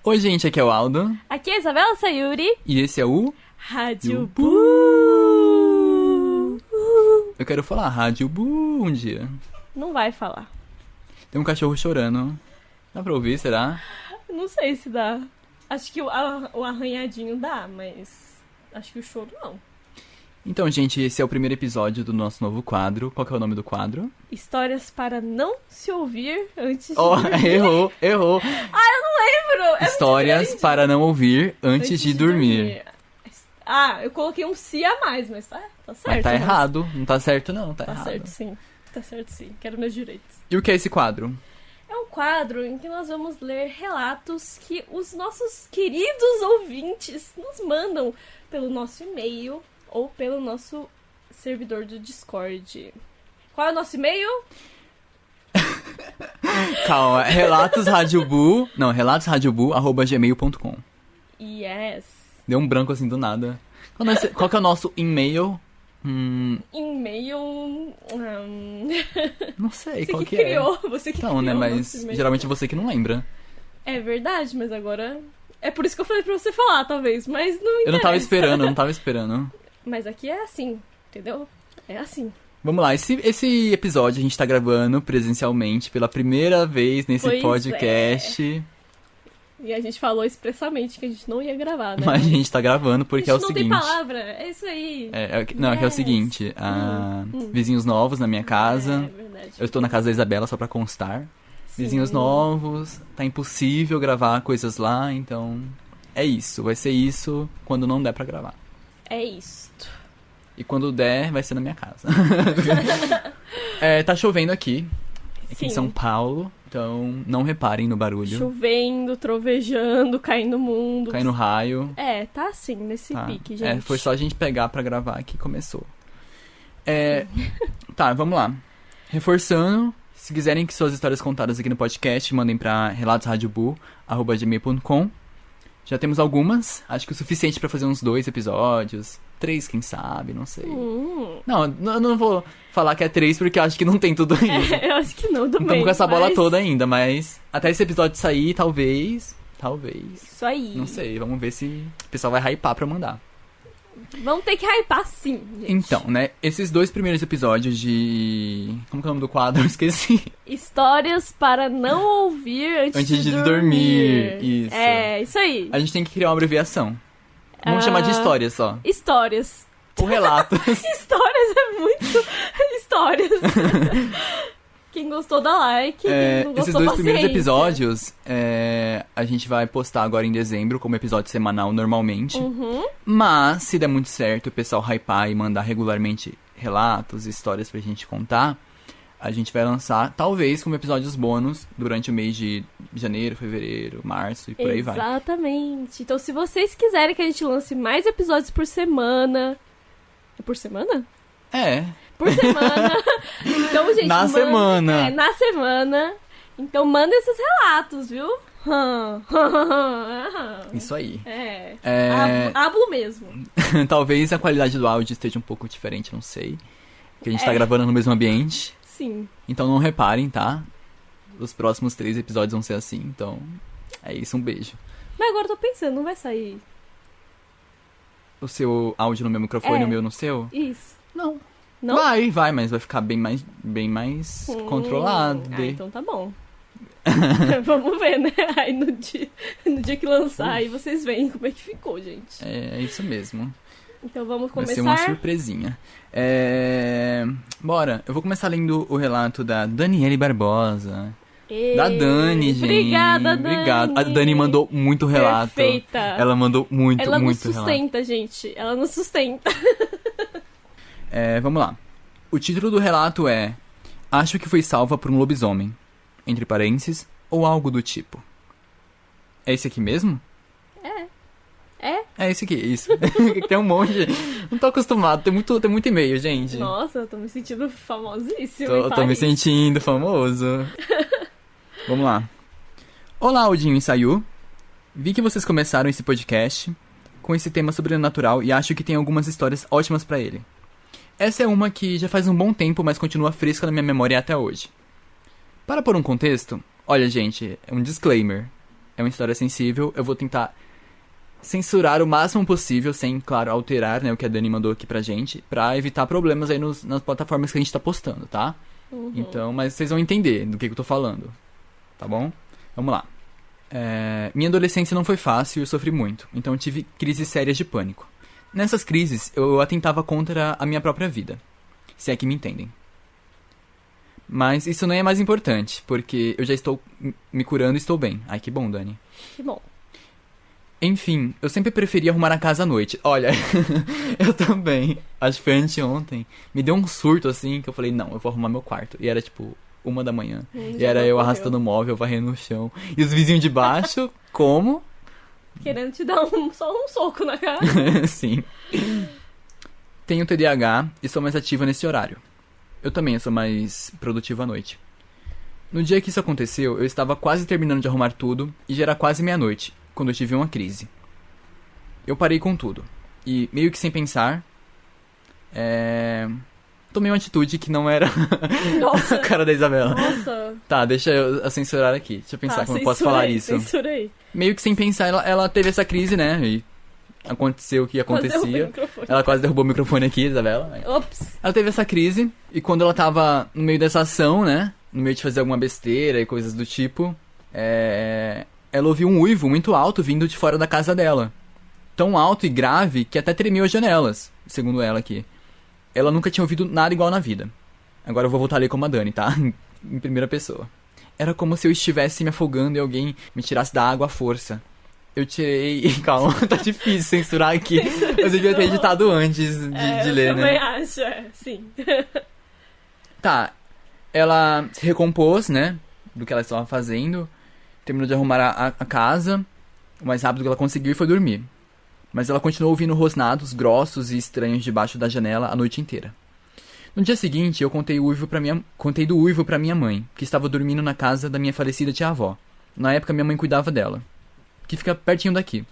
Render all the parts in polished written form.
Oi, gente, aqui é o Aldo. Aqui é a Isabela Sayuri. E esse é o... Rádio Bu. Eu quero falar Rádio Bu um dia. Não vai falar. Tem um cachorro chorando. Dá pra ouvir, será? Não sei se dá. Acho que o arranhadinho dá, mas acho que o choro não. Então, gente, esse é o primeiro episódio do nosso novo quadro. Qual que é o nome do quadro? Histórias para não se ouvir antes de Oh, dormir. errou. Ah, eu não lembro! É Histórias muito grande. para não ouvir antes de dormir. Ah, eu coloquei um si a mais, mas tá certo. Mas tá mas- errado. Não tá certo, não. Tá Tá errado. certo, sim. Tá certo, sim. Quero meus direitos. E o que é esse quadro? É um quadro em que nós vamos ler relatos que os nossos queridos ouvintes nos mandam pelo nosso e-mail ou pelo nosso servidor do Discord. Qual é o nosso e-mail? Calma, relatosradiobu@gmail.com. Yes. Deu um branco assim do nada. Qual que é o nosso e-mail? E-mail. Não sei, Você qual que que criou, você que Então, criou né, o mas nosso e-mail. geralmente você que não lembra. É verdade, mas agora... É por isso que eu falei pra você falar, talvez, mas não interessa. Eu não tava esperando. Mas aqui é assim, entendeu? É assim. Vamos lá, esse episódio a gente tá gravando presencialmente pela primeira vez nesse Pois podcast. E a gente falou expressamente que a gente não ia gravar, né? Mas a gente tá gravando porque é a o gente não seguinte. tem palavra, é isso aí. É que é o Yes. seguinte, vizinhos novos na minha casa. É verdade. Eu estou na casa da Isabela só pra constar. Sim. Vizinhos novos, tá impossível gravar coisas lá, então é isso, vai ser isso quando não der pra gravar. É isto. E quando der, vai ser na minha casa. Tá chovendo aqui em Sim. São Paulo, então não reparem no barulho. Chovendo, trovejando, caindo mundo. Cai no raio. Tá assim, nesse Tá. pique, gente. Foi só a gente pegar pra gravar que começou. Tá, vamos lá. Reforçando, se quiserem que suas histórias contadas aqui no podcast, mandem pra relatosradiobu@gmail.com. Já temos algumas, acho que o suficiente pra fazer uns 2 episódios. 3, quem sabe, não sei. Não, eu não vou falar que é 3 porque eu acho que não tem tudo ainda. Eu acho que não Não também. estamos com essa bola mas- toda ainda, mas até esse episódio sair, talvez. Isso aí. Não sei, vamos ver se o pessoal vai hypar pra mandar. Vamos ter que hypar sim, gente. Então, né, esses 2 primeiros episódios de... Como que é o nome do quadro? Eu esqueci. Histórias para não ouvir antes de dormir. Isso. Isso aí. A gente tem que criar uma abreviação. Vamos chamar de história só. Histórias. Ou relatos. Histórias é muito... Histórias. Quem gostou, dá like. Quem não gostou, Esses 2 primeiros paciência. episódios, a gente vai postar agora em dezembro como episódio semanal normalmente. Uhum. Mas, se der muito certo, o pessoal hypar e mandar regularmente relatos, histórias pra gente contar, a gente vai lançar, talvez, como episódios bônus durante o mês de janeiro, fevereiro, março e por aí vai. Exatamente. Então, se vocês quiserem que a gente lance mais episódios por semana... É por semana? Por semana. Então, gente, Na semana. Na semana. Então, manda esses relatos, viu? Isso aí. Hablo mesmo. Talvez a qualidade do áudio esteja um pouco diferente, não sei. Porque a gente tá gravando no mesmo ambiente. Sim. Então não reparem, tá? Os próximos 3 episódios vão ser assim. Então, é isso, um beijo. Mas agora eu tô pensando, não vai sair O seu áudio no meu microfone e o meu no seu? isso? Não. Não? Vai, mas vai ficar bem mais controlado. Então tá bom. Vamos ver, né? Aí no dia que lançar, aí vocês veem como é que ficou, gente. É isso mesmo. Então vamos Vai começar. ser uma surpresinha. Bora, eu vou começar lendo o relato da Daniele Barbosa. Da Dani, gente. Obrigada, Dani. Obrigado. A Dani mandou muito relato. Perfeita. Ela mandou muito Ela nos relato. sustenta, gente. Ela nos sustenta. Vamos lá. O título do relato é Acho que fui salva por um lobisomem. Entre parênteses, ou algo do tipo. É esse aqui mesmo? É esse aqui, isso. Tem um monte. Não tô acostumado, tem muito e-mail, gente. Nossa, eu tô me sentindo famosíssima. Tô me sentindo famoso. Vamos lá. Olá, Aldinho e Sayu. Vi que vocês começaram esse podcast com esse tema sobrenatural e acho que tem algumas histórias ótimas pra ele. Essa é uma que já faz um bom tempo, mas continua fresca na minha memória até hoje. Para pôr um contexto, olha, gente, é um disclaimer. é uma história sensível. Eu vou tentar censurar o máximo possível, sem, claro, alterar, né, o que a Dani mandou aqui pra gente, pra evitar problemas aí nas plataformas que a gente tá postando, tá? Então, mas vocês vão entender do que eu tô falando, tá bom? Vamos lá. Minha adolescência não foi fácil e eu sofri muito, então eu tive crises sérias de pânico. Nessas crises, eu atentava contra a minha própria vida, se é que me entendem. Mas isso não é mais importante, porque eu já estou me curando e estou bem. Ai, que bom, Dani. Que bom. Enfim, eu sempre preferi arrumar a casa à noite. Olha, eu também. Acho que foi anteontem. Me deu um surto, assim, que eu falei, não, eu vou arrumar meu quarto. E era, tipo, 1 da manhã. E era eu arrastando o móvel, varrendo no chão. E os vizinhos de baixo, como? Querendo te dar só um soco na cara. Sim. Tenho TDAH e sou mais ativa nesse horário. Eu também sou mais produtiva à noite. No dia que isso aconteceu, eu estava quase terminando de arrumar tudo e já era quase meia-noite, quando eu tive uma crise. Eu parei com tudo. E, meio que sem pensar, tomei uma atitude que não era Nossa. a cara da Isabela. Nossa. Tá, deixa eu censurar aqui. Deixa eu pensar como eu posso falar isso. Censura aí. Meio que sem pensar, ela teve essa crise, né? E aconteceu o que acontecia. Ela quase derrubou o microfone aqui, Isabela. Ops. Ela teve essa crise, e quando ela tava no meio dessa ação, né? No meio de fazer alguma besteira e coisas do tipo, ela ouviu um uivo muito alto vindo de fora da casa dela. Tão alto e grave que até tremeu as janelas, segundo ela aqui. Ela nunca tinha ouvido nada igual na vida. Agora eu vou voltar a ler como a Dani, tá? Em primeira pessoa. Era como se eu estivesse me afogando e alguém me tirasse da água à força. Eu tirei... Calma, tá difícil censurar aqui. Eu devia ter editado antes de ler, né? Eu também acho, sim. Tá, ela se recompôs, né? Do que ela estava fazendo. Terminou de arrumar a casa. O mais rápido que ela conseguiu e foi dormir. Mas ela continuou ouvindo rosnados grossos e estranhos debaixo da janela a noite inteira. No dia seguinte, eu contei do uivo pra minha mãe, que estava dormindo na casa da minha falecida tia-avó. Na época, minha mãe cuidava dela, que fica pertinho daqui.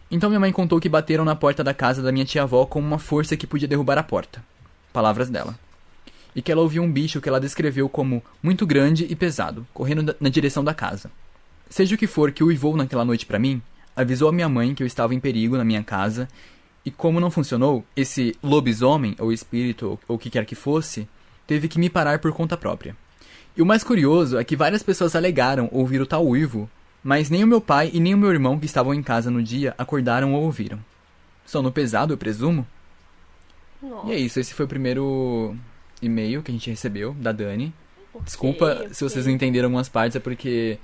Então minha mãe contou que bateram na porta da casa da minha tia-avó com uma força que podia derrubar a porta. Palavras dela. E que ela ouviu um bicho que ela descreveu como muito grande e pesado, correndo na direção da casa. Seja o que for que uivou naquela noite pra mim, avisou a minha mãe que eu estava em perigo na minha casa, e como não funcionou, esse lobisomem, ou espírito, ou o que quer que fosse, teve que me parar por conta própria. E o mais curioso é que várias pessoas alegaram ouvir o tal uivo, mas nem o meu pai e nem o meu irmão que estavam em casa no dia acordaram ou ouviram. Sono pesado, eu presumo? Nossa. E é isso, esse foi o primeiro e-mail que a gente recebeu, da Dani. Desculpa se vocês não entenderam algumas partes, é porque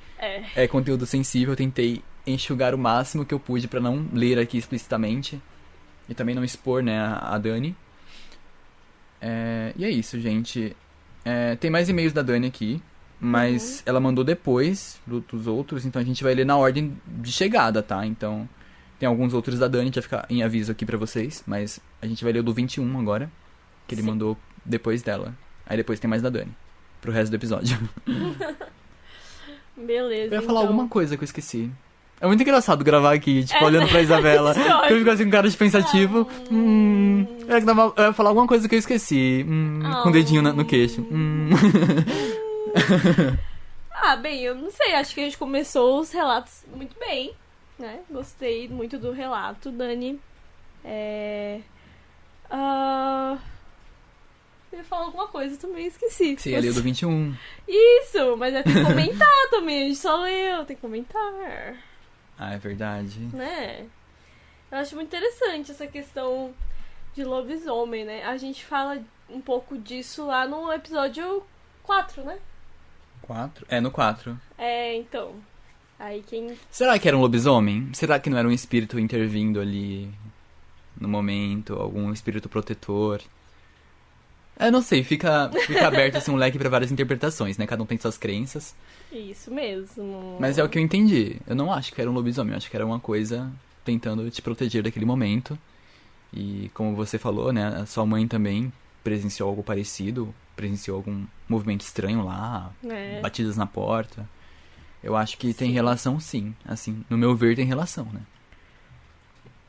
é conteúdo sensível, eu tentei enxugar o máximo que eu pude pra não ler aqui explicitamente. E também não expor, né, a Dani. E é isso, gente. Tem mais e-mails da Dani aqui, mas ela mandou depois dos outros, então a gente vai ler na ordem de chegada, tá? Então, tem alguns outros da Dani, que vai ficar em aviso aqui pra vocês, mas a gente vai ler o do 21 agora, que ele mandou depois dela. Aí depois tem mais da Dani, pro resto do episódio. Beleza, Eu ia falar alguma coisa que eu esqueci. É muito engraçado gravar aqui, tipo, olhando pra Isabela. Eu fico assim com cara de pensativo. Eu ia falar alguma coisa que eu esqueci. Com o dedinho no queixo. Bem, eu não sei, acho que a gente começou os relatos muito bem, né? Gostei muito do relato, Dani. Eu ia falar alguma coisa, também esqueci. Sim, ali do 21. Isso, mas tem que comentar também, a gente só leu, tem que comentar. É verdade. Né? Eu acho muito interessante essa questão de lobisomem, né? A gente fala um pouco disso lá no episódio 4, né? 4? No 4. Então. Aí quem... Será que era um lobisomem? Será que não era um espírito intervindo ali no momento? Algum espírito protetor? Eu não sei, fica aberto assim um leque pra várias interpretações, né? Cada um tem suas crenças. Isso mesmo. Mas é o que eu entendi. Eu não acho que era um lobisomem, eu acho que era uma coisa tentando te proteger daquele momento. E como você falou, né? A sua mãe também presenciou algo parecido, presenciou algum movimento estranho lá, batidas na porta. Eu acho que tem relação, sim. Assim, no meu ver, tem relação, né?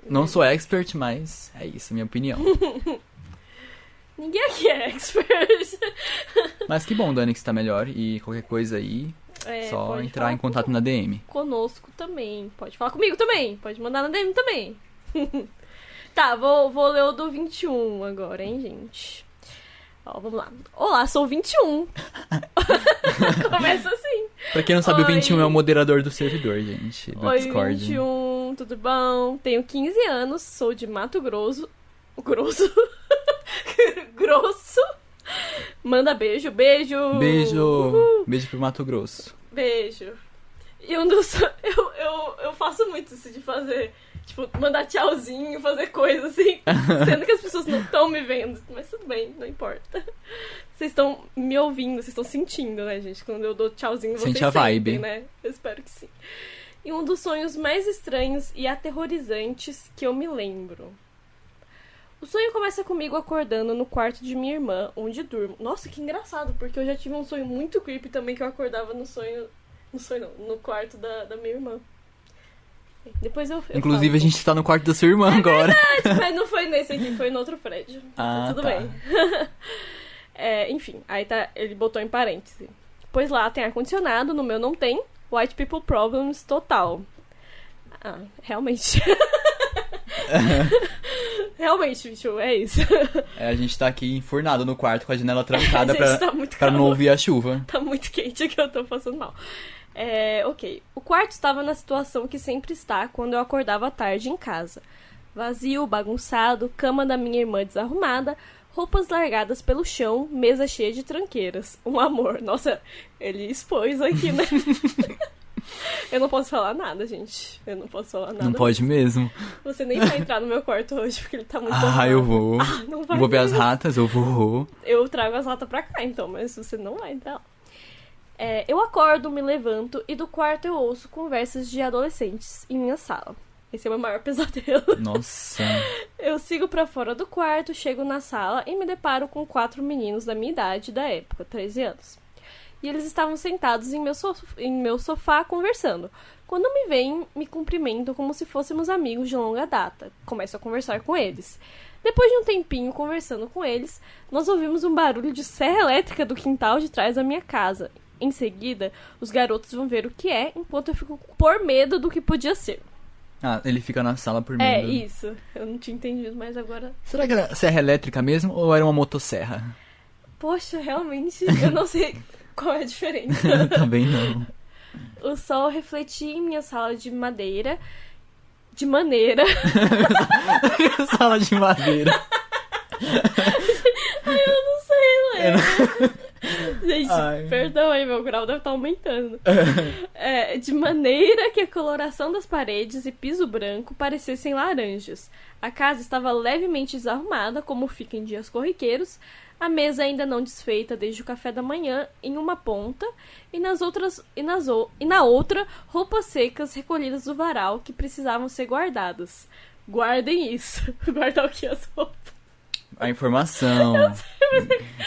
Não sou expert, mas é isso, minha opinião. Ninguém aqui é expert. Mas que bom, Dani, que você tá melhor. E qualquer coisa aí, Só pode entrar falar em contato na DM. conosco também. Pode falar comigo também. Pode mandar na DM também. Tá, vou ler o do 21 agora, hein, gente. Ó, vamos lá. Olá, sou 21. Começa assim. Pra quem não sabe, o Oi. 21 é o moderador do servidor, gente, do Oi, Discord. 21, tudo bom? Tenho 15 anos, sou de Mato Grosso. Grosso? Grosso. Manda beijo, beijo. Beijo! Uhul. Beijo pro Mato Grosso. Beijo. E um dos... Eu faço muito isso de fazer... Tipo, mandar tchauzinho, fazer coisa assim. Sendo que as pessoas não estão me vendo. Mas tudo bem, não importa. Vocês estão me ouvindo, vocês estão sentindo, né, gente? Quando eu dou tchauzinho, vocês Sente a vibe. sentem, né? Eu espero que sim. E um dos sonhos mais estranhos e aterrorizantes que eu me lembro. O sonho começa comigo acordando no quarto de minha irmã, onde durmo. Nossa, que engraçado, porque eu já tive um sonho muito creepy também, que eu acordava no sonho... No sonho não, no quarto da minha irmã. Depois eu Inclusive, falo. a gente tá no quarto da sua irmã agora. Mas não foi nesse aqui, foi no outro prédio. Ah, Tudo tá. bem. Enfim, aí tá, ele botou em parêntese. Pois lá tem ar-condicionado, no meu não tem. White people problems total. Ah, realmente. Realmente, bicho, é isso. A gente tá aqui enfurnado no quarto com a janela trancada Gente, tá muito pra não calor. ouvir a chuva. Tá muito quente que eu tô passando mal. Ok. O quarto estava na situação que sempre está quando eu acordava à tarde em casa. Vazio, bagunçado, cama da minha irmã desarrumada, roupas largadas pelo chão, mesa cheia de tranqueiras. Um amor. Nossa, ele expôs aqui, né? Eu não posso falar nada, gente. Eu não posso falar nada. Não pode mesmo. Você nem vai entrar no meu quarto hoje, porque ele tá muito Ah, arrumado. eu vou. Não vai Vou ver as mesmo. ratas, eu vou. Eu trago as latas pra cá, então, mas você não vai entrar lá. Eu acordo, me levanto e do quarto eu ouço conversas de adolescentes em minha sala. Esse é o meu maior pesadelo. Nossa. Eu sigo pra fora do quarto, chego na sala e me deparo com 4 meninos da minha idade da época, 13 anos. E eles estavam sentados em meu sofá conversando. Quando me veem, me cumprimentam como se fôssemos amigos de longa data. Começo a conversar com eles. Depois de um tempinho conversando com eles, nós ouvimos um barulho de serra elétrica do quintal de trás da minha casa. Em seguida, os garotos vão ver o que é, enquanto eu fico por medo do que podia ser. Ah, ele fica na sala por medo. Isso. Eu não tinha entendido, mas agora... Será que era serra elétrica mesmo ou era uma motosserra? Poxa, realmente, eu não sei qual é a diferença. Também não. O sol refletia em minha sala de madeira... De maneira... Sala de madeira. Ai, eu não sei ler. Gente, Ai. perdão aí, meu grau deve estar aumentando. De maneira que a coloração das paredes e piso branco parecessem laranjas. A casa estava levemente desarrumada, como fica em dias corriqueiros. A mesa ainda não desfeita desde o café da manhã em uma ponta e na outra roupas secas recolhidas do varal que precisavam ser guardadas. Guardem isso. Guardar o que? As roupas. A informação.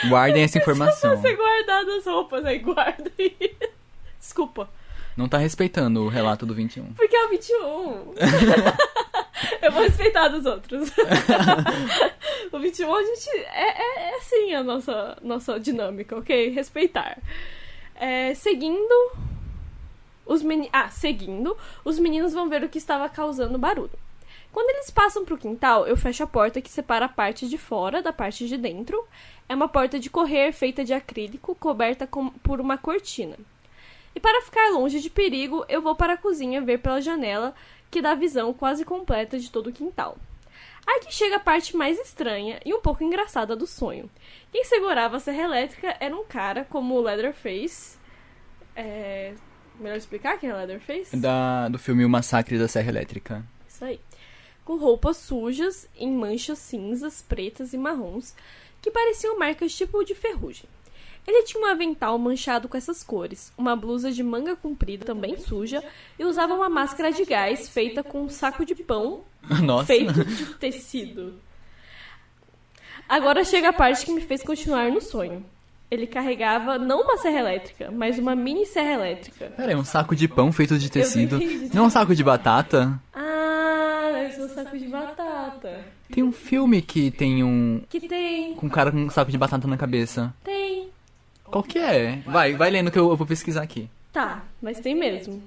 Guardem essa informação. Você guardar as roupas, aí guardem. Desculpa. Não tá respeitando o relato do 21. Porque é o 21. Eu vou respeitar dos outros. O 21 a gente... É assim a nossa dinâmica, ok? Respeitar. Seguindo... Seguindo, os meninos vão ver o que estava causando barulho. Quando eles passam pro quintal, eu fecho a porta que separa a parte de fora da parte de dentro. É uma porta de correr feita de acrílico, coberta por uma cortina. E para ficar longe de perigo, eu vou para a cozinha ver pela janela, que dá visão quase completa de todo o quintal. Aí que chega a parte mais estranha e um pouco engraçada do sonho. Quem segurava a serra elétrica era um cara como o Leatherface. Melhor explicar quem é Leatherface? Do filme O Massacre da Serra Elétrica. Isso aí. Com roupas sujas, em manchas cinzas, pretas e marrons, que pareciam marcas tipo de ferrugem. Ele tinha um avental manchado com essas cores, uma blusa de manga comprida, também suja, e usava uma máscara de gás feita com um saco de pão Nossa. feito de tecido. Agora chega a parte que me fez continuar no sonho. Ele carregava não uma serra elétrica, mas uma mini serra elétrica. Pera aí, um saco de pão feito de tecido. entendi. Não é um saco de batata? Deve ser um saco de batata. Tem um filme que tem um Tem. cara com um saco de batata na cabeça. Tem. Qual que é? Vai lendo que eu vou pesquisar aqui. Tá, mas tem mesmo.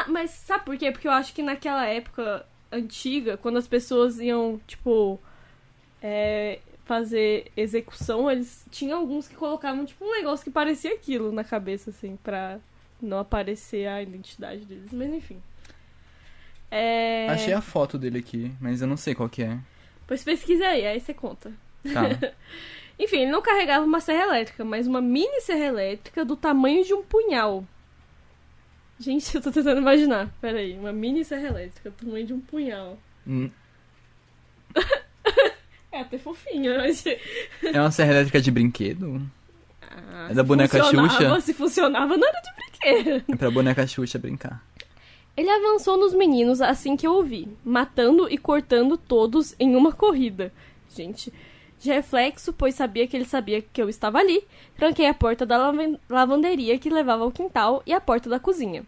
Mas sabe por quê? Porque eu acho que naquela época antiga, quando as pessoas iam, tipo, fazer execução, eles tinham alguns que colocavam, tipo, um negócio que parecia aquilo na cabeça, assim, pra não aparecer a identidade deles. Mas enfim. Achei a foto dele aqui, mas eu não sei qual que é. Pois pesquisa aí você conta. Tá. Enfim, ele não carregava uma serra elétrica, mas uma mini serra elétrica do tamanho de um punhal. Gente, eu tô tentando imaginar. Pera aí, uma mini serra elétrica do tamanho de um punhal. É até fofinho, mas... É uma serra elétrica de brinquedo? É da boneca Xuxa? Se funcionava, não era de brinquedo. É pra boneca Xuxa brincar. Ele avançou nos meninos assim que eu ouvi, matando e cortando todos em uma corrida. Gente, de reflexo, pois sabia que ele sabia que eu estava ali, tranquei a porta da lavanderia que levava ao quintal e a porta da cozinha.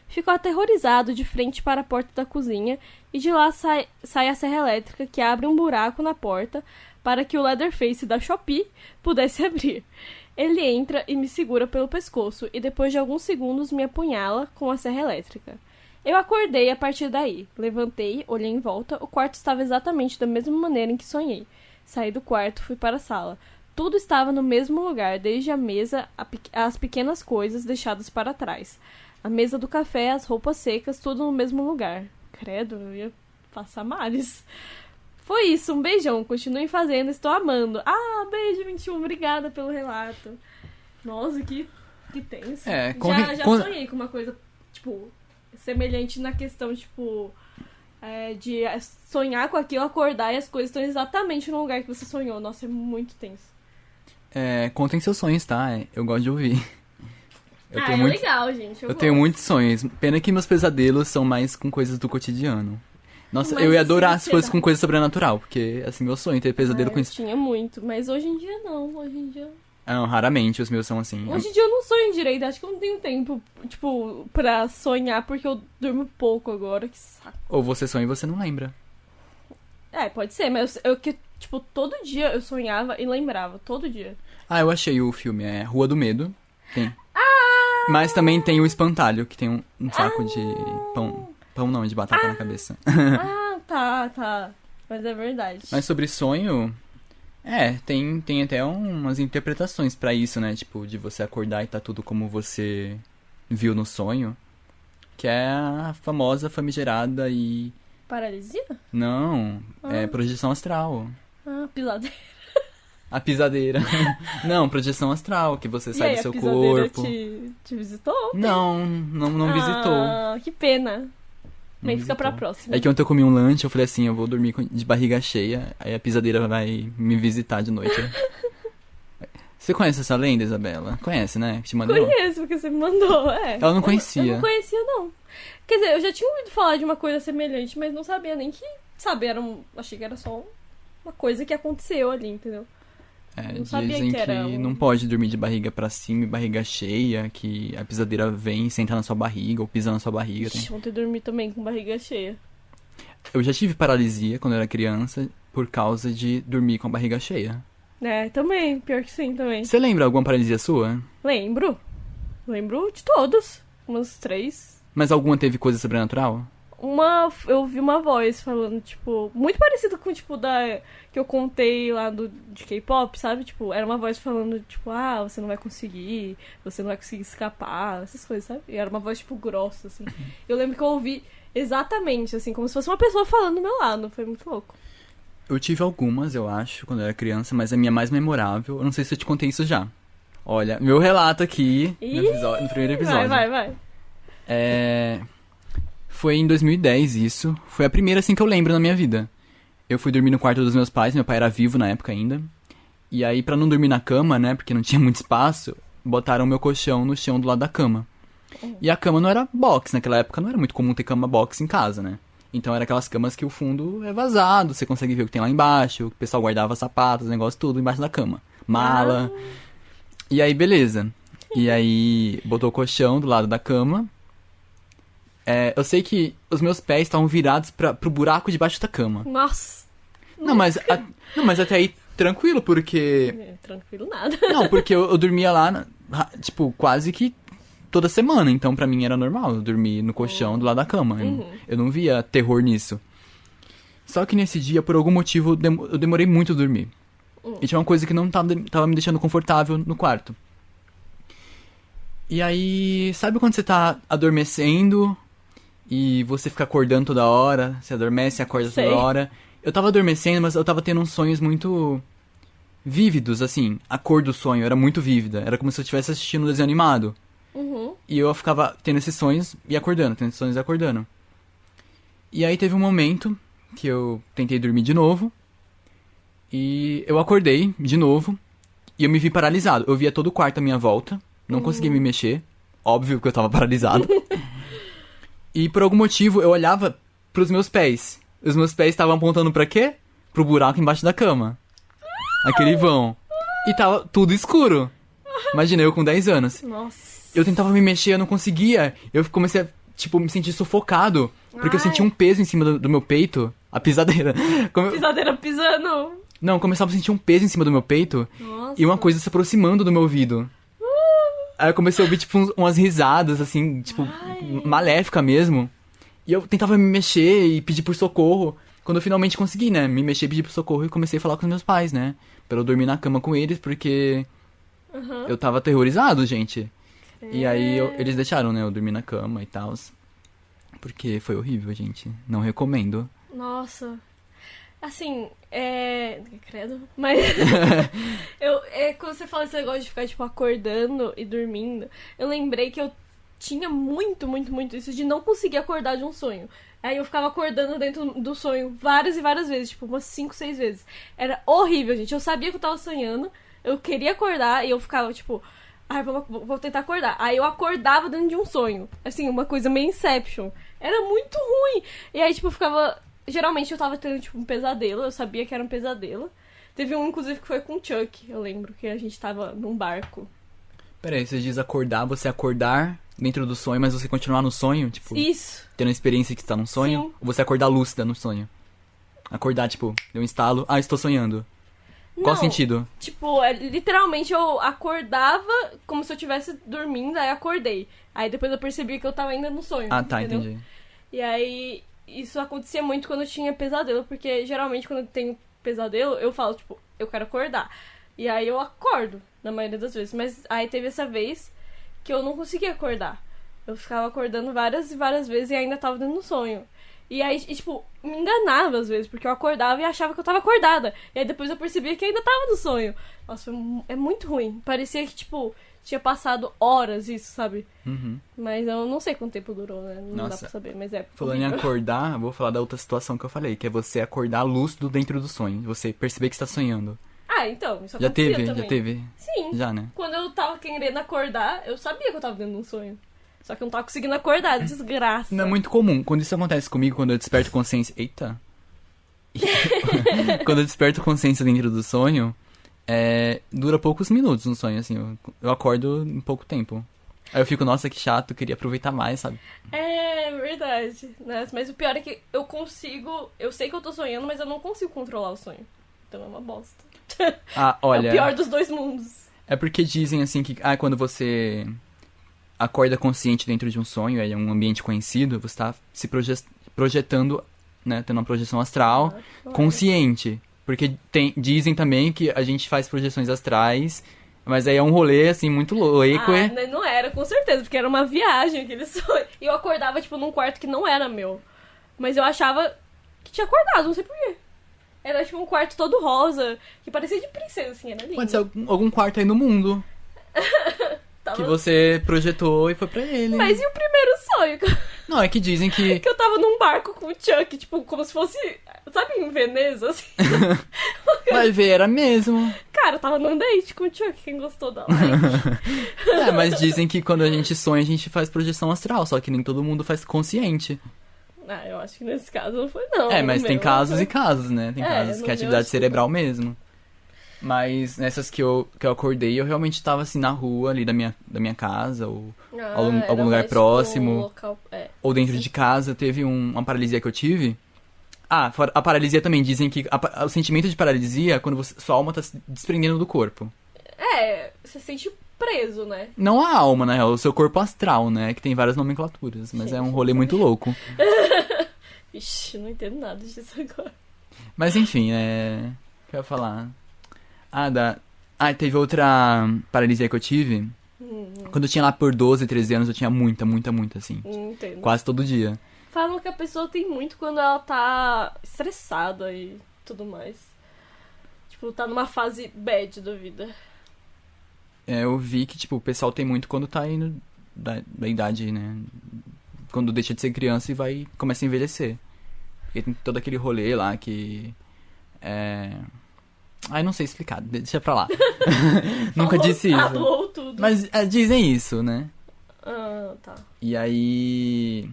Ficou aterrorizado de frente para a porta da cozinha e de lá sai a serra elétrica que abre um buraco na porta para que o Leatherface da Shopee pudesse abrir. Ele entra e me segura pelo pescoço e depois de alguns segundos me apunhala com a serra elétrica. Eu acordei a partir daí. Levantei, olhei em volta, o quarto estava exatamente da mesma maneira em que sonhei. Saí do quarto, fui para a sala. Tudo estava no mesmo lugar, desde a mesa, as pequenas coisas deixadas para trás. A mesa do café, as roupas secas, tudo no mesmo lugar. Credo, eu ia passar males. Foi isso, um beijão. Continuem fazendo, estou amando. Beijo 21, obrigada pelo relato. Nossa, que tenso. Já sonhei com uma coisa, tipo, semelhante na questão, tipo, de sonhar com aquilo, acordar e as coisas estão exatamente no lugar que você sonhou. Nossa, é muito tenso. Contem seus sonhos, tá? Eu gosto de ouvir. Legal, gente. Eu tenho muitos sonhos. Pena que meus pesadelos são mais com coisas do cotidiano. Nossa, eu ia adorar se fosse com coisa sobrenatural, porque, assim, meu sonho é ter pesadelo com isso. Eu tinha muito, mas hoje em dia não. Hoje em dia... Não, raramente os meus são assim. Hoje em dia eu não sonho direito, acho que eu não tenho tempo, tipo, pra sonhar, porque eu durmo pouco agora, que saco. Ou você sonha e você não lembra. Pode ser, mas eu que, tipo, todo dia eu sonhava e lembrava, todo dia. Eu achei o filme, é Rua do Medo. Tem. Mas também tem o Espantalho, que tem um saco de pão não, de batata na cabeça. Tá. Mas é verdade. Mas sobre sonho... tem até umas interpretações pra isso, né? Tipo, de você acordar e tá tudo como você viu no sonho. Que é a famosa famigerada e... Paralisia? Não, é projeção astral. Pisadeira. A pisadeira. Não, projeção astral, que você sai do seu corpo. E aí, a pisadeira te visitou? Não visitou. Que pena. Mas fica pra próxima. É que ontem eu comi um lanche, eu falei assim, eu vou dormir de barriga cheia, aí a pisadeira vai me visitar de noite. Você conhece essa lenda, Isabela? Conhece, né? Te mandou? Conheço, porque você me mandou, Ela não conhecia. Eu não conhecia, não. Quer dizer, eu já tinha ouvido falar de uma coisa semelhante, mas não sabia nem que... achei que era só uma coisa que aconteceu ali, entendeu? Não sabia dizem que não pode dormir de barriga pra cima e barriga cheia, que a pisadeira vem, senta na sua barriga ou pisa na sua barriga. Ontem eu dormi também com barriga cheia. Eu já tive paralisia quando eu era criança por causa de dormir com a barriga cheia. Também, pior que sim, também. Você lembra alguma paralisia sua? Lembro de todos, umas 3. Mas alguma teve coisa sobrenatural? Eu ouvi uma voz falando, tipo, muito parecido com, tipo, que eu contei lá de K-pop, sabe? Tipo, era uma voz falando, tipo, você não vai conseguir escapar, essas coisas, sabe? E era uma voz, tipo, grossa, assim. Eu lembro que eu ouvi exatamente, assim, como se fosse uma pessoa falando do meu lado, foi muito louco. Eu tive algumas, eu acho, quando eu era criança, mas a minha mais memorável, eu não sei se eu te contei isso já. Olha, meu relato aqui, no primeiro episódio. Vai. Foi em 2010 isso. Foi a primeira assim que eu lembro na minha vida. Eu fui dormir no quarto dos meus pais, meu pai era vivo na época ainda. E aí, pra não dormir na cama, né, porque não tinha muito espaço, botaram meu colchão no chão do lado da cama. E a cama não era box, naquela época não era muito comum ter cama box em casa, né? Então era aquelas camas que o fundo é vazado, você consegue ver o que tem lá embaixo, o pessoal guardava sapatos, negócio tudo embaixo da cama. Mala. E aí, beleza. E aí, botou o colchão do lado da cama. Eu sei que os meus pés estavam virados pro buraco debaixo da cama. Nossa! Não, mas até aí, tranquilo, porque... Tranquilo nada. Não, porque eu dormia lá, tipo, quase que toda semana, então pra mim era normal eu dormir no colchão do lado da cama. Eu não via terror nisso. Só que nesse dia, por algum motivo, eu demorei muito a dormir. E tinha uma coisa que não tava me deixando confortável no quarto. E aí, sabe quando você tá adormecendo e você fica acordando toda hora? Você adormece e acorda Sei. toda hora. Eu tava adormecendo, mas eu tava tendo uns sonhos muito vívidos, assim. A cor do sonho era muito vívida. Era como se eu estivesse assistindo um desenho animado. E eu ficava tendo esses sonhos e acordando, tendo esses sonhos e acordando. E aí teve um momento que eu tentei dormir de novo. E eu acordei de novo. E eu me vi paralisado. Eu via todo o quarto à minha volta. Não conseguia me mexer. Óbvio que eu tava paralisado. E por algum motivo eu olhava pros meus pés. Os meus pés estavam apontando pra quê? Pro buraco embaixo da cama. Aquele vão. E tava tudo escuro. Imagina, eu com 10 anos. Nossa. Eu tentava me mexer, eu não conseguia. Eu comecei a, tipo, me sentir sufocado. Porque eu sentia um peso em cima do meu peito. A pisadeira. Pisadeira pisando. Não, eu começava a sentir um peso em cima do meu peito. Nossa. E uma coisa se aproximando do meu ouvido. Aí eu comecei a ouvir, tipo, umas risadas, assim, tipo, maléfica mesmo. E eu tentava me mexer e pedir por socorro. Quando eu finalmente consegui, né, me mexer e pedir por socorro, e comecei a falar com os meus pais, né. Pra eu dormir na cama com eles, porque eu tava aterrorizado, gente. E aí eles deixaram, né, eu dormir na cama e tal. Porque foi horrível, gente. Não recomendo. Nossa. Assim, credo. Mas quando você fala esse negócio de ficar, tipo, acordando e dormindo, eu lembrei que eu tinha muito, muito, muito isso de não conseguir acordar de um sonho. Aí eu ficava acordando dentro do sonho várias e várias vezes, tipo, umas 5, 6 vezes. Era horrível, gente. Eu sabia que eu tava sonhando, eu queria acordar e eu ficava, tipo, ai, vou tentar acordar. Aí eu acordava dentro de um sonho. Assim, uma coisa meio Inception. Era muito ruim. E aí, tipo, eu ficava... Geralmente eu tava tendo, tipo, um pesadelo. Eu sabia que era um pesadelo. Teve um, inclusive, que foi com o Chuck. Eu lembro que a gente tava num barco. Peraí, você diz acordar, você acordar dentro do sonho, mas você continuar no sonho? Tipo, Isso. tendo a experiência que você tá num sonho? Sim. Ou você acordar lúcida no sonho? Acordar, tipo, deu um estalo, estou sonhando. Qual Não, sentido? Tipo, literalmente eu acordava como se eu estivesse dormindo, aí acordei. Aí depois eu percebi que eu tava ainda no sonho. Ah, tá, entendeu? entendi. E aí, isso acontecia muito quando eu tinha pesadelo, porque geralmente quando eu tenho pesadelo, eu falo, tipo, eu quero acordar. E aí eu acordo, na maioria das vezes. Mas aí teve essa vez que eu não conseguia acordar. Eu ficava acordando várias e várias vezes e ainda tava dentro do sonho. E aí, tipo, me enganava às vezes, porque eu acordava e achava que eu tava acordada. E aí depois eu percebia que ainda tava no sonho. Nossa, é muito ruim. Parecia que, tipo, tinha passado horas isso, sabe? Mas eu não sei quanto tempo durou, né? Não dá pra saber, mas é. Falando em acordar, eu vou falar da outra situação que eu falei, que é você acordar lúcido dentro do sonho. Você perceber que está sonhando. Ah, então, isso Já acontecia teve? também. Já teve? Sim. Já, né? Quando eu tava querendo acordar, eu sabia que eu tava dentro de um sonho. Só que eu não tava conseguindo acordar, desgraça. Não é muito comum. Quando isso acontece comigo, quando eu desperto consciência... Eita! Quando eu desperto consciência dentro do sonho, dura poucos minutos no sonho, assim. Eu acordo em pouco tempo. Aí eu fico, nossa, que chato, queria aproveitar mais, sabe? É verdade. Né? Mas o pior é que eu consigo... Eu sei que eu tô sonhando, mas eu não consigo controlar o sonho. Então é uma bosta. Ah, olha... É o pior dos dois mundos. É porque dizem, assim, que quando você acorda consciente dentro de um sonho, é um ambiente conhecido, você tá se projetando, né, tendo uma projeção astral consciente. Porque dizem também que a gente faz projeções astrais, mas aí é um rolê, assim, muito louco. Não era, com certeza, porque era uma viagem aquele sonho. E eu acordava, tipo, num quarto que não era meu. Mas eu achava que tinha acordado, não sei porquê. Era, tipo, um quarto todo rosa, que parecia de princesa, assim, era lindo. Pode ser algum quarto aí no mundo. Que você projetou e foi pra ele. Mas e o primeiro sonho? Não, é que dizem que... Que eu tava num barco com o Chuck, tipo, como se fosse... Sabe, em Veneza, assim? Vai ver, era mesmo. Cara, eu tava num date com o Chuck, quem gostou da like. Mas dizem que quando a gente sonha, a gente faz projeção astral, só que nem todo mundo faz consciente. Ah, eu acho que nesse caso não foi, não. Mas tem casos e casos, né? Tem casos que é atividade cerebral não. mesmo. Mas nessas que eu acordei, eu realmente tava assim na rua ali da minha casa, ou algum lugar próximo, local, ou dentro de casa. Teve uma paralisia que eu tive. A paralisia também, dizem que o sentimento de paralisia é quando sua alma tá se desprendendo do corpo. Você sente preso, né? Não a alma, né? É o seu corpo astral, né? Que tem várias nomenclaturas. Mas Gente, é um rolê muito louco. Ixi, não entendo nada disso agora. Mas enfim, o que eu ia falar? Teve outra paralisia que eu tive. Quando eu tinha lá por 12, 13 anos, eu tinha muita, assim. Entendo. Quase todo dia. Falam que a pessoa tem muito quando ela tá estressada e tudo mais. Tipo, tá numa fase bad da vida. Eu vi que, tipo, o pessoal tem muito quando tá indo da idade, né? Quando deixa de ser criança e começa a envelhecer. Porque tem todo aquele rolê lá que... não sei explicar, deixa pra lá. Nunca disse isso. Falou tudo. Mas dizem isso, né? Tá. E aí...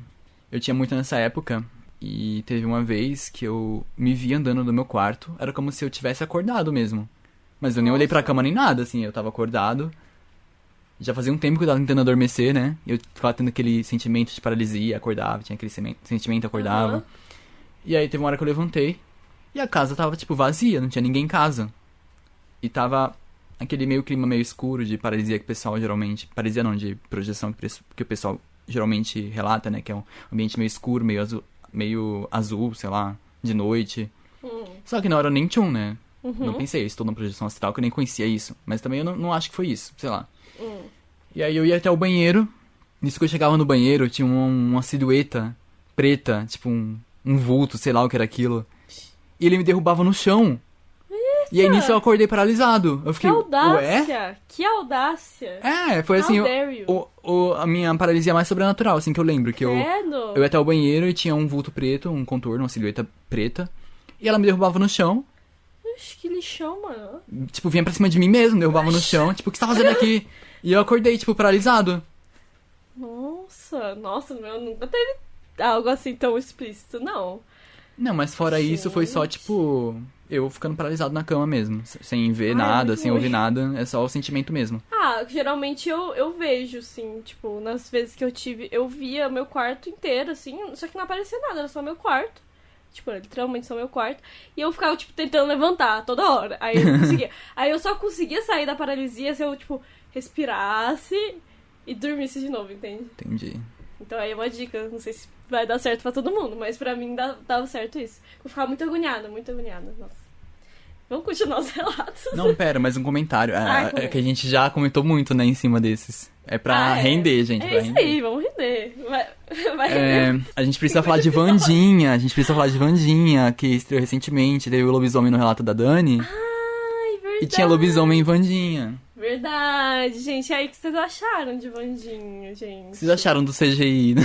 Eu tinha muito nessa época. E teve uma vez que eu me vi andando no meu quarto. Era como se eu tivesse acordado mesmo. Mas eu nem olhei pra cama nem nada, assim. Eu tava acordado. Já fazia um tempo que eu tava tentando adormecer, né? Eu ficava tendo aquele sentimento de paralisia, acordava. Tinha aquele sentimento, acordava. E aí teve uma hora que eu levantei. E a casa tava, tipo, vazia. Não tinha ninguém em casa. E tava aquele clima meio escuro de paralisia que o pessoal geralmente... Paralisia não, de projeção que o pessoal geralmente relata, né? Que é um ambiente meio escuro, meio azul, sei lá, de noite. Só que na hora eu nem tinha, né? Não pensei, eu estou numa projeção astral, que eu nem conhecia isso. Mas também eu não acho que foi isso, sei lá. E aí eu ia até o banheiro. Nisso que eu chegava no banheiro, tinha uma silhueta preta, tipo um vulto, sei lá o que era aquilo. E ele me derrubava no chão. E aí nisso eu acordei paralisado. Eu fiquei, que audácia! ué? Que audácia! Foi assim, How dare you? a minha paralisia mais sobrenatural, assim, que eu lembro. Que eu ia até o banheiro e tinha um vulto preto, um contorno, uma silhueta preta. E ela me derrubava no chão. Ixi, que lixão, mano. Tipo, vinha pra cima de mim mesmo, derrubava no chão. Tipo, o que você tá fazendo aqui? E eu acordei, tipo, paralisado. Nossa, meu, nunca teve algo assim tão explícito, não. Não, mas fora isso, foi só, tipo, eu ficando paralisado na cama mesmo. Sem ver nada, sem ouvir nada. É só o sentimento mesmo. Geralmente eu vejo, assim, tipo, nas vezes que eu tive, eu via meu quarto inteiro, assim, só que não aparecia nada, era só meu quarto. Tipo, era literalmente só meu quarto. E eu ficava, tipo, tentando levantar toda hora. Aí eu não conseguia. Aí eu só conseguia sair da paralisia se eu, tipo, respirasse e dormisse de novo, entende? Entendi. Então aí é uma dica, não sei se vai dar certo pra todo mundo, mas pra mim dava certo isso. Eu ficava muito agoniada, nossa. Vamos continuar os relatos. Não, pera, mas um comentário. É que a gente já comentou muito, né, em cima desses. É pra render, gente. É isso aí, vamos render. Vai render. A gente precisa falar de Wandinha. Que estreou recentemente. Teve o lobisomem no relato da Dani. Ai, verdade. E tinha lobisomem em Wandinha. Verdade, gente. E aí, o que vocês acharam de Wandinha, gente? O que vocês acharam do CGI, né?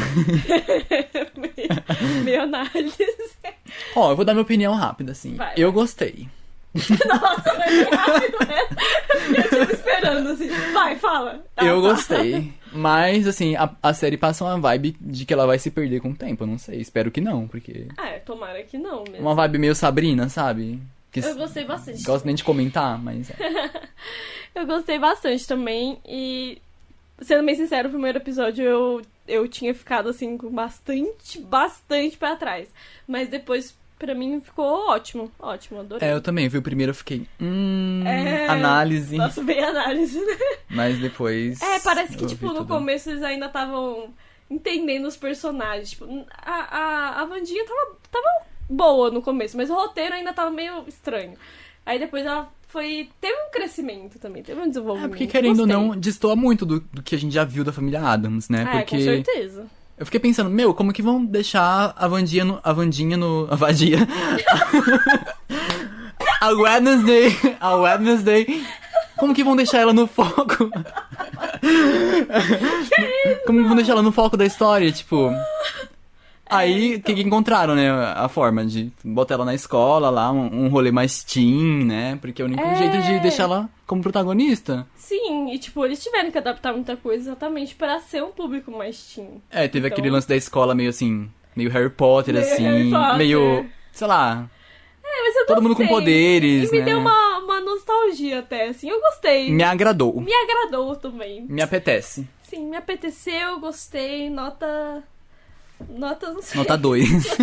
Meio análise. Eu vou dar minha opinião rápida, assim. Eu gostei. Nossa, vai bem rápido, né? Eu tava esperando, assim. Vai, fala. Eu gostei. Mas, assim, a série passa uma vibe de que ela vai se perder com o tempo. Eu não sei. Espero que não, porque... tomara que não mesmo. Uma vibe meio Sabrina, sabe? Eu gostei bastante. Gosto nem de comentar, mas... Eu gostei bastante também. E, sendo bem sincero, o primeiro episódio eu tinha ficado, assim, com bastante pra trás. Mas depois... Pra mim ficou ótimo, adorei. Eu também, vi o primeiro, eu fiquei, análise. Nossa, bem análise, né? Mas depois... parece que, tipo, no começo eles ainda estavam entendendo os personagens. Tipo, a Wandinha tava boa no começo, mas o roteiro ainda tava meio estranho. Aí depois ela teve um crescimento também, teve um desenvolvimento. Porque, querendo ou não, destoa muito do que a gente já viu da família Addams, né? Porque... com certeza. Eu fiquei pensando, como que vão deixar a Wandinha no... A Vadia. A Wednesday. Como que vão deixar ela no foco? Como que vão deixar ela no foco da história, tipo... Aí, o que encontraram, né? A forma de botar ela na escola lá, um rolê mais teen, né? Porque é o único jeito de deixar ela como protagonista. Sim, e tipo, eles tiveram que adaptar muita coisa exatamente pra ser um público mais teen. Teve aquele lance da escola meio assim, meio Harry Potter, assim, meio, sei lá... mas eu todo mundo com poderes, e me né? deu uma nostalgia até, assim, eu gostei. Me agradou. Me agradou também. Me apetece. Sim, me apeteceu, gostei, nota, não sei. Nota 2.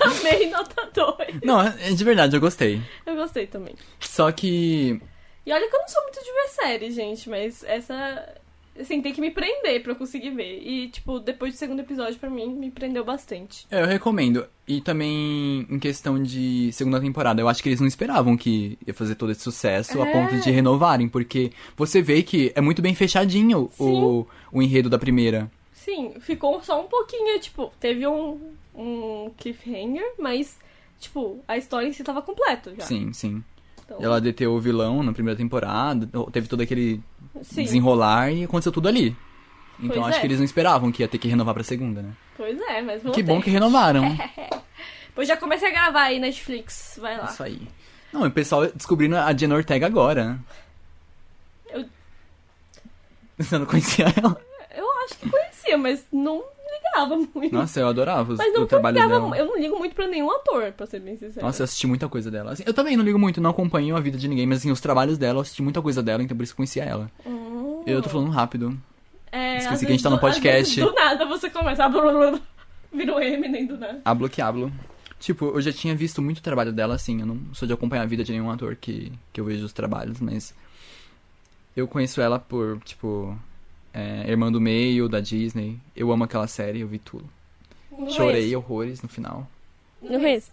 Amei, nota 2. Não, de verdade, eu gostei. Eu gostei também. Só que E olha que eu não sou muito de ver série, gente, mas essa... Assim, tem que me prender pra eu conseguir ver. E, tipo, depois do segundo episódio, pra mim, me prendeu bastante. Eu recomendo. E também, em questão de segunda temporada, eu acho que eles não esperavam que ia fazer todo esse sucesso a ponto de renovarem, porque você vê que é muito bem fechadinho o enredo da primeira. Sim, ficou só um pouquinho, tipo, teve um cliffhanger, mas, tipo, a história em si tava completa já. Sim, sim. Então, Ela deteu o vilão na primeira temporada, teve todo aquele sim, desenrolar e aconteceu tudo ali. Então Pois acho é. que eles não esperavam que ia ter que renovar pra segunda, né? pois é, mas vamos Que bom que renovaram. Pois já comecei a gravar aí, Netflix, vai lá. Isso aí. Não, e o pessoal descobrindo a Jenna Ortega agora. Eu- Você não conhecia ela? Eu acho que conhecia, mas não ligava muito. Nossa, eu adorava mas não o trabalho ligava, dela. eu não ligo muito pra nenhum ator, pra ser bem sincero. Nossa, eu assisti muita coisa dela. Assim, eu também não ligo muito, não acompanho a vida de ninguém, mas assim, os trabalhos dela, eu assisti muita coisa dela, então por isso que eu conhecia ela. Eu tô falando rápido. Esqueci às que a gente tá no vezes podcast. Do nada você começa a... Vira um Eminem do nada. Hablo que hablo. Tipo, eu já tinha visto muito trabalho dela, assim, eu não sou de acompanhar a vida de nenhum ator que eu vejo os trabalhos, mas eu conheço ela por, tipo, Irmã do Meio, da Disney. Eu amo aquela série, eu vi tudo. Não Chorei horrores no final. Não conheço.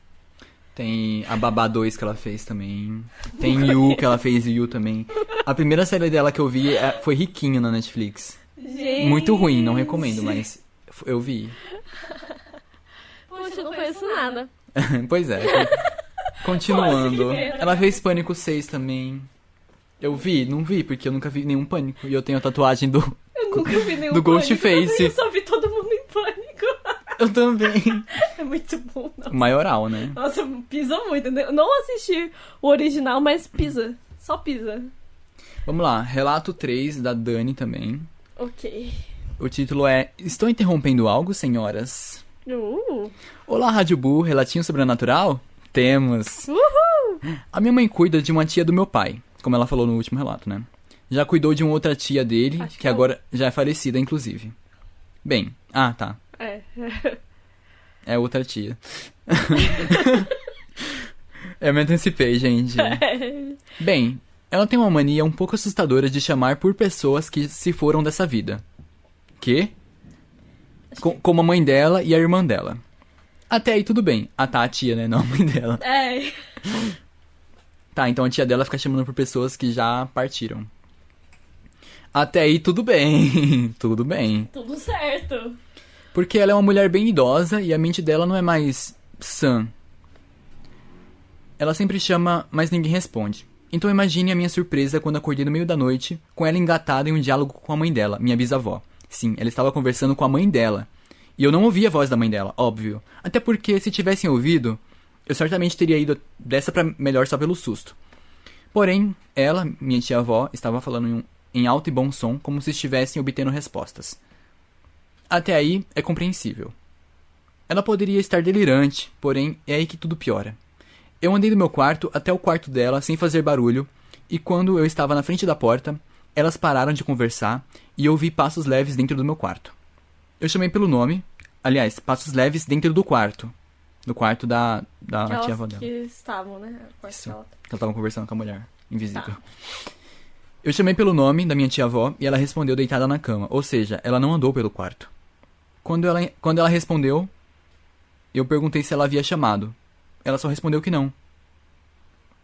Tem a Babá 2 que ela fez também. Tem Yu, que ela fez Yu também. A primeira série dela que eu vi foi Riquinho na Netflix. Gente. Muito ruim, não recomendo, mas eu vi. Poxa, eu não conheço nada. Pois é. Continuando. Pode crer. Ela fez Pânico 6 também. Eu vi? Não vi, porque eu nunca vi nenhum Pânico. E eu tenho a tatuagem do... Eu nunca vi nenhum Do Ghostface. Eu só vi todo mundo em pânico. Eu também. É muito bom, não. Maioral, né? Nossa, pisa muito. Eu não assisti o original, mas pisa. Só pisa. Vamos lá. Relato 3, da Dani também. Ok. O título é Estou interrompendo algo, senhoras? Olá, Rádio Bu, relatinho sobrenatural? Temos. Uhul! A minha mãe cuida de uma tia do meu pai, como ela falou no último relato, né? Já cuidou de uma outra tia dele, Acho que que não. agora já é falecida, inclusive. Bem, tá. É. É outra tia. Eu me antecipei, gente. Bem, ela tem uma mania um pouco assustadora de chamar por pessoas que se foram dessa vida. Que? Como a mãe dela e a irmã dela. Até aí tudo bem. Tá, a tia, né? Não a mãe dela. É. Tá, então a tia dela fica chamando por pessoas que já partiram. Até aí tudo bem. Tudo bem. Tudo certo. Porque ela é uma mulher bem idosa e a mente dela não é mais sã. Ela sempre chama, mas ninguém responde. Então imagine a minha surpresa quando acordei no meio da noite, com ela engatada em um diálogo com a mãe dela, minha bisavó. Sim, ela estava conversando com a mãe dela. E eu não ouvi a voz da mãe dela, óbvio. Até porque, se tivessem ouvido, eu certamente teria ido dessa pra melhor só pelo susto. Porém, ela, minha tia-avó, estava falando em alto e bom som, como se estivessem obtendo respostas. Até aí, é compreensível. Ela poderia estar delirante, porém, é aí que tudo piora. Eu andei do meu quarto até o quarto dela sem fazer barulho, e quando eu estava na frente da porta, elas pararam de conversar e eu ouvi passos leves dentro do meu quarto. Eu chamei pelo nome, aliás, passos leves dentro do quarto. Do quarto da tia-avó dela. Que estavam, né? Isso. Ela... Ela estava conversando com a mulher invisível. Tá. Eu chamei pelo nome da minha tia-avó e ela respondeu deitada na cama, ou seja, ela não andou pelo quarto. Quando ela respondeu, eu perguntei se ela havia chamado. Ela só respondeu que não.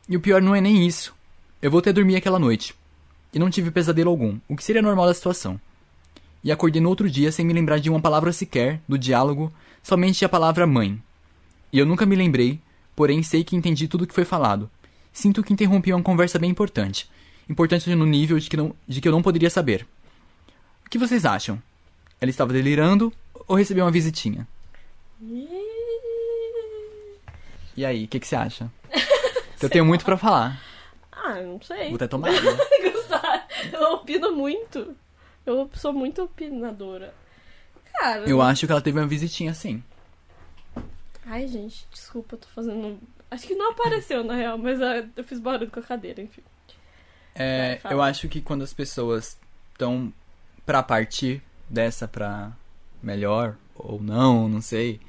E o pior não é nem isso. Eu voltei a dormir aquela noite. E não tive pesadelo algum, o que seria normal da situação. E acordei no outro dia sem me lembrar de uma palavra sequer, do diálogo, somente a palavra mãe. E eu nunca me lembrei, porém sei que entendi tudo o que foi falado. Sinto que interrompi uma conversa bem importante. Importante no nível de que eu não poderia saber. O que vocês acham? Ela estava delirando ou recebeu uma visitinha? E aí, o que você acha? Eu tenho muito pra falar. Não sei. Vou até tomar água. Gostar. Eu opino muito. Eu sou muito opinadora. Cara. Eu acho que ela teve uma visitinha sim. Ai, gente, desculpa, eu tô fazendo. Acho que não apareceu, na real, mas eu fiz barulho com a cadeira, enfim. Vai, fala. Eu acho que quando as pessoas estão pra partir dessa pra melhor, ou não sei,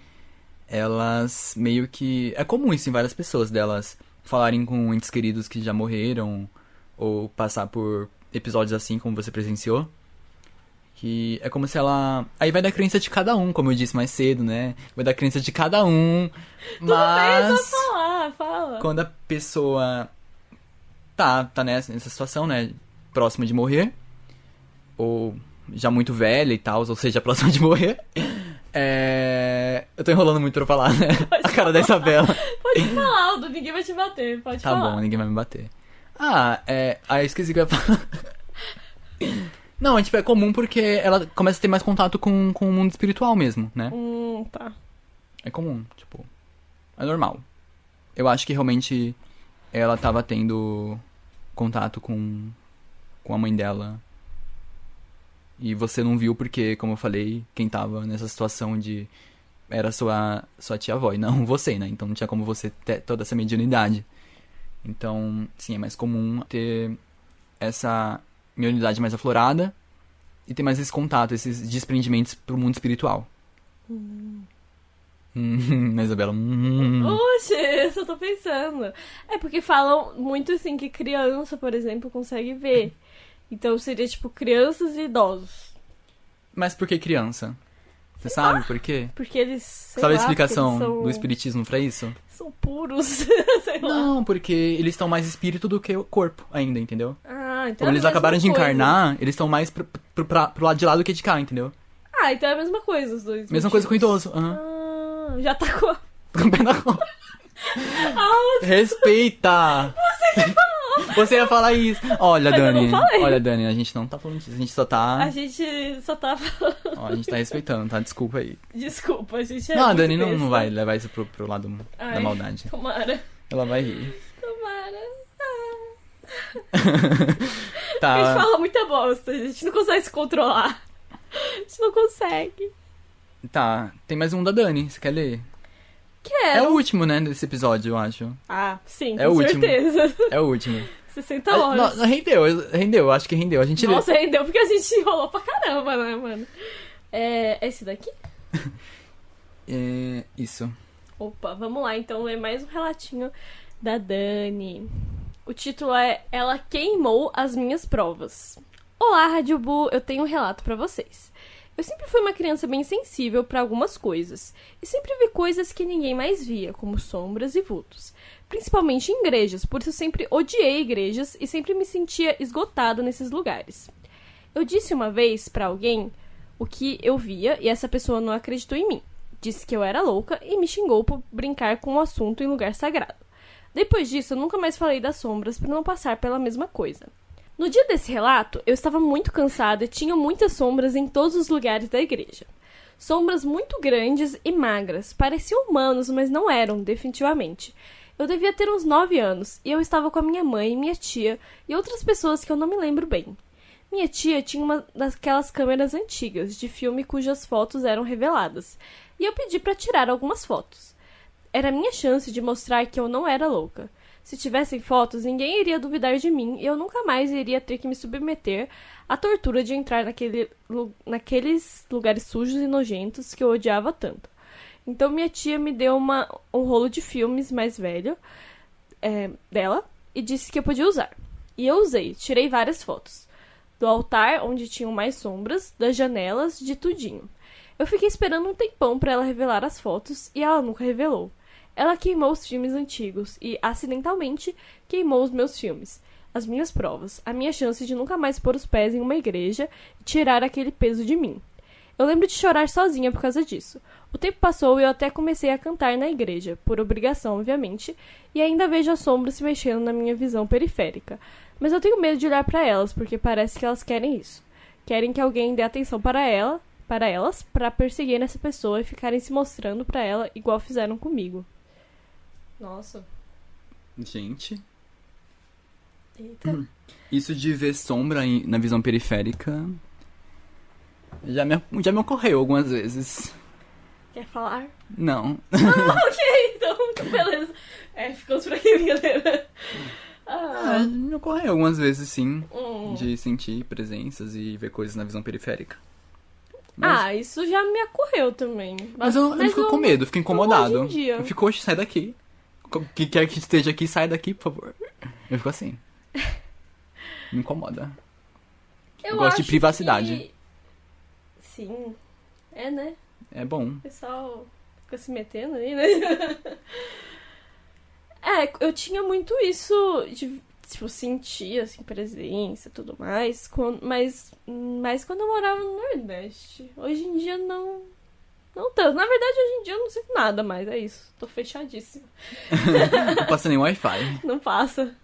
elas meio que... É comum isso em várias pessoas, delas falarem com entes queridos que já morreram, ou passar por episódios assim como você presenciou. Que é como se ela... Aí vai da crença de cada um, como eu disse mais cedo, né? Vai da crença de cada um. Mas... Fala. Quando a pessoa tá nessa situação, né? Próxima de morrer. Ou já muito velha e tal, ou seja, próxima de morrer. Eu tô enrolando muito pra falar, né? A cara da Isabela. Pode falar, Aldo, ninguém vai te bater, pode Tá falar. bom, ninguém vai me bater. Aí eu esqueci que eu ia falar. Não, tipo, é comum porque ela começa a ter mais contato com o mundo espiritual mesmo, né? Tá. É comum, tipo, é normal. Eu acho que realmente ela tava tendo contato com a mãe dela. E você não viu porque, como eu falei, quem tava nessa situação era sua tia-avó e não você, né? Então não tinha como você ter toda essa mediunidade. Então, sim, é mais comum ter essa mediunidade mais aflorada e ter mais esse contato, esses desprendimentos pro mundo espiritual. Isabela. Oxe, eu só tô pensando. É porque falam muito assim que criança, por exemplo, consegue ver. Então seria tipo crianças e idosos. Mas por que criança? Você sabe por quê? Porque eles. Sabe a explicação do espiritismo pra isso? São puros, sei lá. Não, porque eles estão mais espírito do que o corpo ainda, entendeu? Então Como eles acabaram de encarnar, eles estão mais pro lado de lá do que de cá, entendeu? Então é a mesma coisa os dois. Mesma coisa com o idoso. Já tá com o pé na cola. Respeita! Você ia falar isso. Olha, Mas Dani. eu não falei. Olha, Dani, a gente não tá falando disso. A gente só tá. A gente só tá falando. A gente tá respeitando, tá? Desculpa aí. Desculpa, a gente Não, a muito Dani besta. não vai levar isso pro lado da maldade. Tomara. Ela vai rir. Tomara. Tá. A gente fala muita bosta, a gente não consegue se controlar. A gente não consegue. Tá, tem mais um da Dani, você quer ler? Quero. É o último, né, desse episódio, eu acho. Sim, É com o último. certeza. É o último. 60 horas. Não, rendeu, acho que rendeu. A gente Nossa, rendeu porque a gente enrolou pra caramba, né, mano? É esse daqui? Isso. Opa, vamos lá, então, ler mais um relatinho da Dani. O título é Ela Queimou as Minhas Provas. Olá, Rádio Bu, eu tenho um relato pra vocês. Eu sempre fui uma criança bem sensível pra algumas coisas, e sempre vi coisas que ninguém mais via, como sombras e vultos. Principalmente em igrejas, por isso eu sempre odiei igrejas e sempre me sentia esgotada nesses lugares. Eu disse uma vez pra alguém o que eu via e essa pessoa não acreditou em mim. Disse que eu era louca e me xingou por brincar com o assunto em lugar sagrado. Depois disso, eu nunca mais falei das sombras para não passar pela mesma coisa. No dia desse relato, eu estava muito cansada e tinha muitas sombras em todos os lugares da igreja. Sombras muito grandes e magras, pareciam humanos, mas não eram, definitivamente. Eu devia ter uns 9 anos, e eu estava com a minha mãe, minha tia e outras pessoas que eu não me lembro bem. Minha tia tinha uma daquelas câmeras antigas, de filme cujas fotos eram reveladas, e eu pedi para tirar algumas fotos. Era a minha chance de mostrar que eu não era louca. Se tivessem fotos, ninguém iria duvidar de mim e eu nunca mais iria ter que me submeter à tortura de entrar naqueles lugares sujos e nojentos que eu odiava tanto. Então minha tia me deu um rolo de filmes mais velho dela e disse que eu podia usar. E eu usei, tirei várias fotos. Do altar, onde tinham mais sombras, das janelas, de tudinho. Eu fiquei esperando um tempão para ela revelar as fotos e ela nunca revelou. Ela queimou os filmes antigos e, acidentalmente, queimou os meus filmes, as minhas provas, a minha chance de nunca mais pôr os pés em uma igreja e tirar aquele peso de mim. Eu lembro de chorar sozinha por causa disso. O tempo passou e eu até comecei a cantar na igreja, por obrigação, obviamente, e ainda vejo as sombras se mexendo na minha visão periférica. Mas eu tenho medo de olhar para elas, porque parece que elas querem isso. Querem que alguém dê atenção para elas, para perseguir essa pessoa e ficarem se mostrando para ela igual fizeram comigo. Nossa. Gente. Eita. Isso de ver sombra na visão periférica já me ocorreu algumas vezes. Quer falar? Não. Ok, então beleza. Ficamos por aqui, galera. Me ocorreu algumas vezes, sim. De sentir presenças e ver coisas na visão periférica. Isso já me ocorreu também. Mas eu fico com medo, eu fico incomodado. Hoje em dia. Eu fico, oxe, sai daqui. Que quer que esteja aqui, sai daqui, por favor. Eu fico assim. Me incomoda. Eu gosto de acho privacidade. que- Sim. É, né? É bom. O pessoal fica se metendo aí, né? Eu tinha muito isso de, tipo, sentir, assim, presença e tudo mais, mas quando eu morava no Nordeste. Hoje em dia, não tanto. Na verdade, hoje em dia eu não sinto nada mais, é isso. Tô fechadíssima. Não passa nem Wi-Fi. Não passa,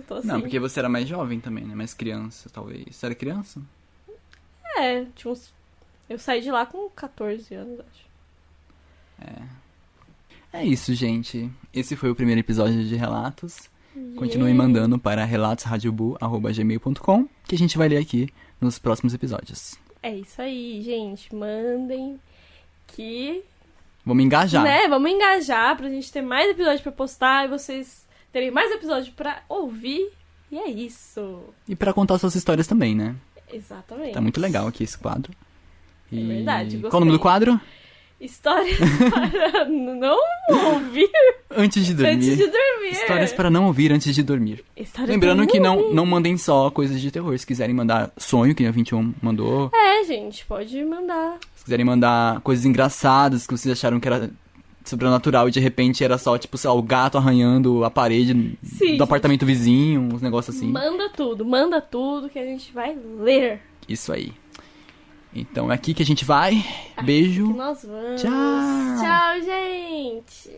tô assim. Não, porque você era mais jovem também, né? Mais criança, talvez. Você era criança? Tipo, eu saí de lá com 14 anos, acho. É isso, gente. Esse foi o primeiro episódio de Relatos. Continue mandando para relatosradiobu@gmail.com, que a gente vai ler aqui nos próximos episódios. É isso aí, gente. Mandem que... Vamos engajar. Né? Vamos engajar pra gente ter mais episódios pra postar e vocês terem mais episódios pra ouvir. E é isso. E pra contar suas histórias também, né? Exatamente. Tá muito legal aqui esse quadro. É verdade, gostei. Qual o nome do quadro? Histórias para não ouvir Antes de dormir. antes de dormir. Histórias para não ouvir antes de dormir. Histórias Lembrando para que ouvir. não mandem só coisas de terror. Se quiserem mandar sonho, que a 21 mandou. Gente, pode mandar. Se quiserem mandar coisas engraçadas que vocês acharam que era sobrenatural e de repente era só, tipo, sei lá, o gato arranhando a parede Sim, do gente. apartamento vizinho, uns negócios assim. Manda tudo que a gente vai ler. Isso aí. Então é aqui que a gente vai. Beijo. Que nós vamos. Tchau. Tchau, gente.